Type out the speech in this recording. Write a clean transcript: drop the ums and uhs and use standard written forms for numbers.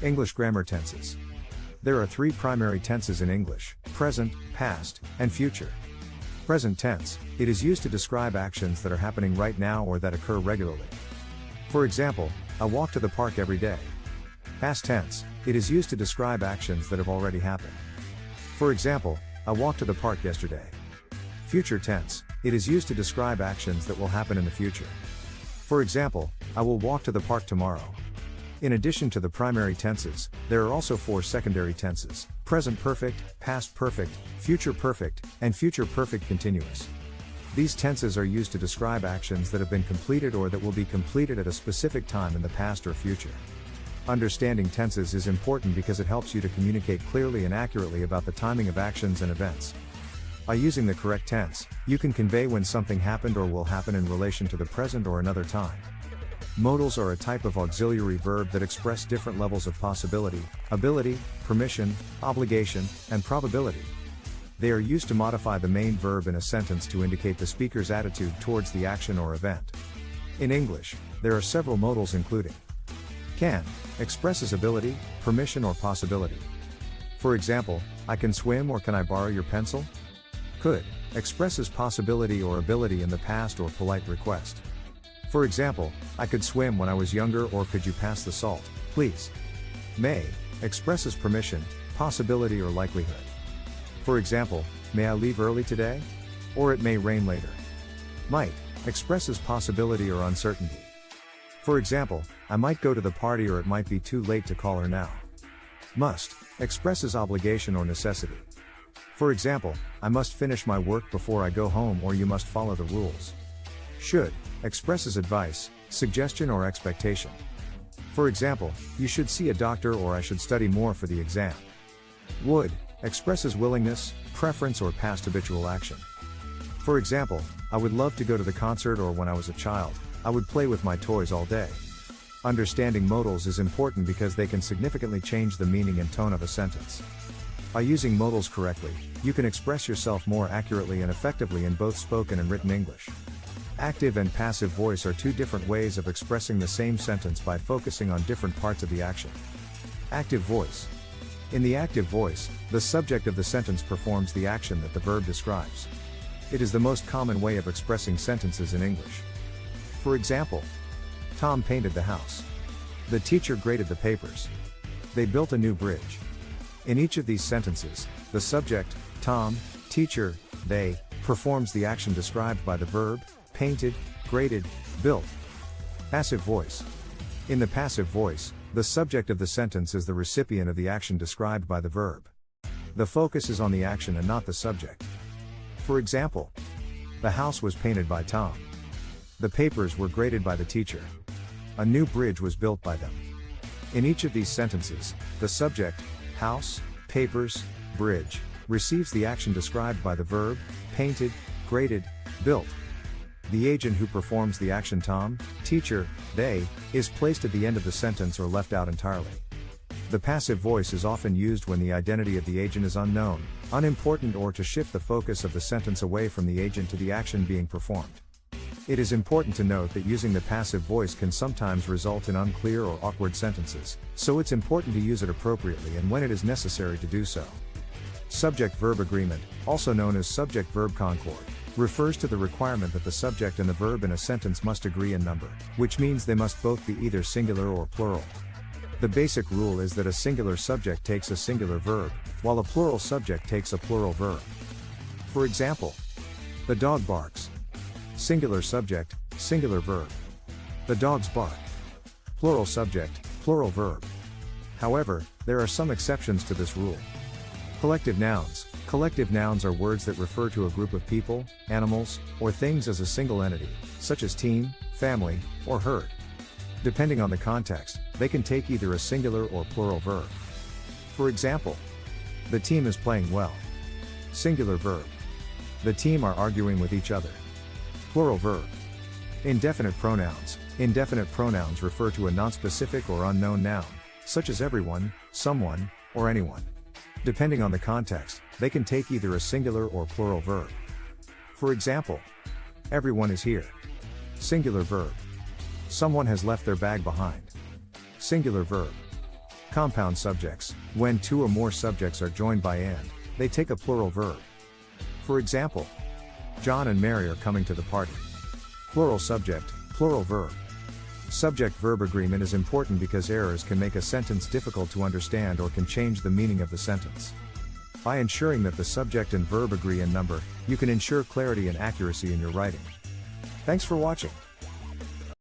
English grammar tenses. There are three primary tenses in English: present, past, and future. Present tense, it is used to describe actions that are happening right now or that occur regularly. For example, I walk to the park every day. Past tense, it is used to describe actions that have already happened. For example, I walked to the park yesterday. Future tense, it is used to describe actions that will happen in the future. For example, I will walk to the park tomorrow. In addition to the primary tenses, there are also four secondary tenses: present perfect, past perfect, future perfect, and future perfect continuous. These tenses are used to describe actions that have been completed or that will be completed at a specific time in the past or future. Understanding tenses is important because it helps you to communicate clearly and accurately about the timing of actions and events. By using the correct tense, you can convey when something happened or will happen in relation to the present or another time. Modals are a type of auxiliary verb that express different levels of possibility, ability, permission, obligation, and probability. They are used to modify the main verb in a sentence to indicate the speaker's attitude towards the action or event. In English, there are several modals including: can, expresses ability, permission or possibility. For example, I can swim or can I borrow your pencil? Could, expresses possibility or ability in the past or polite request. For example, I could swim when I was younger, or could you pass the salt, please? May, expresses permission, possibility or likelihood. For example, may I leave early today? Or it may rain later. Might, expresses possibility or uncertainty. For example, I might go to the party or it might be too late to call her now. Must, expresses obligation or necessity. For example, I must finish my work before I go home, or you must follow the rules. Should, expresses advice, suggestion or expectation. For example, you should see a doctor, or I should study more for the exam. Would, expresses willingness, preference or past habitual action. For example, I would love to go to the concert, or when I was a child, I would play with my toys all day. Understanding modals is important because they can significantly change the meaning and tone of a sentence. By using modals correctly, you can express yourself more accurately and effectively in both spoken and written English. Active and passive voice are two different ways of expressing the same sentence by focusing on different parts of the action. Active voice. In the active voice, the subject of the sentence performs the action that the verb describes. It is the most common way of expressing sentences in English. For example, Tom painted the house. The teacher graded the papers. They built a new bridge. In each of these sentences, the subject, Tom, teacher, they, performs the action described by the verb, painted, graded, built. Passive voice. In the passive voice, the subject of the sentence is the recipient of the action described by the verb. The focus is on the action and not the subject. For example, the house was painted by Tom. The papers were graded by the teacher. A new bridge was built by them. In each of these sentences, the subject, house, papers, bridge, receives the action described by the verb, painted, graded, built. The agent who performs the action Tom, teacher, they, is placed at the end of the sentence or left out entirely. The passive voice is often used when the identity of the agent is unknown, unimportant, or to shift the focus of the sentence away from the agent to the action being performed. It is important to note that using the passive voice can sometimes result in unclear or awkward sentences, so it's important to use it appropriately and when it is necessary to do so. Subject-verb agreement, also known as subject-verb concord, refers to the requirement that the subject and the verb in a sentence must agree in number, which means they must both be either singular or plural. The basic rule is that a singular subject takes a singular verb, while a plural subject takes a plural verb. For example, the dog barks. Singular subject, singular verb. The dogs bark. Plural subject, plural verb. However, there are some exceptions to this rule. Collective nouns. Collective nouns are words that refer to a group of people, animals, or things as a single entity, such as team, family, or herd. Depending on the context, they can take either a singular or plural verb. For example, the team is playing well. Singular verb. The team are arguing with each other. Plural verb. Indefinite pronouns. Indefinite pronouns refer to a nonspecific or unknown noun, such as everyone, someone, or anyone. Depending on the context, they can take either a singular or plural verb. For example, everyone is here. Singular verb. Someone has left their bag behind. Singular verb. Compound subjects, when two or more subjects are joined by and, they take a plural verb. For example, John and Mary are coming to the party. Plural subject, plural verb. Subject-verb agreement is important because errors can make a sentence difficult to understand or can change the meaning of the sentence. By ensuring that the subject and verb agree in number, you can ensure clarity and accuracy in your writing. Thanks for watching.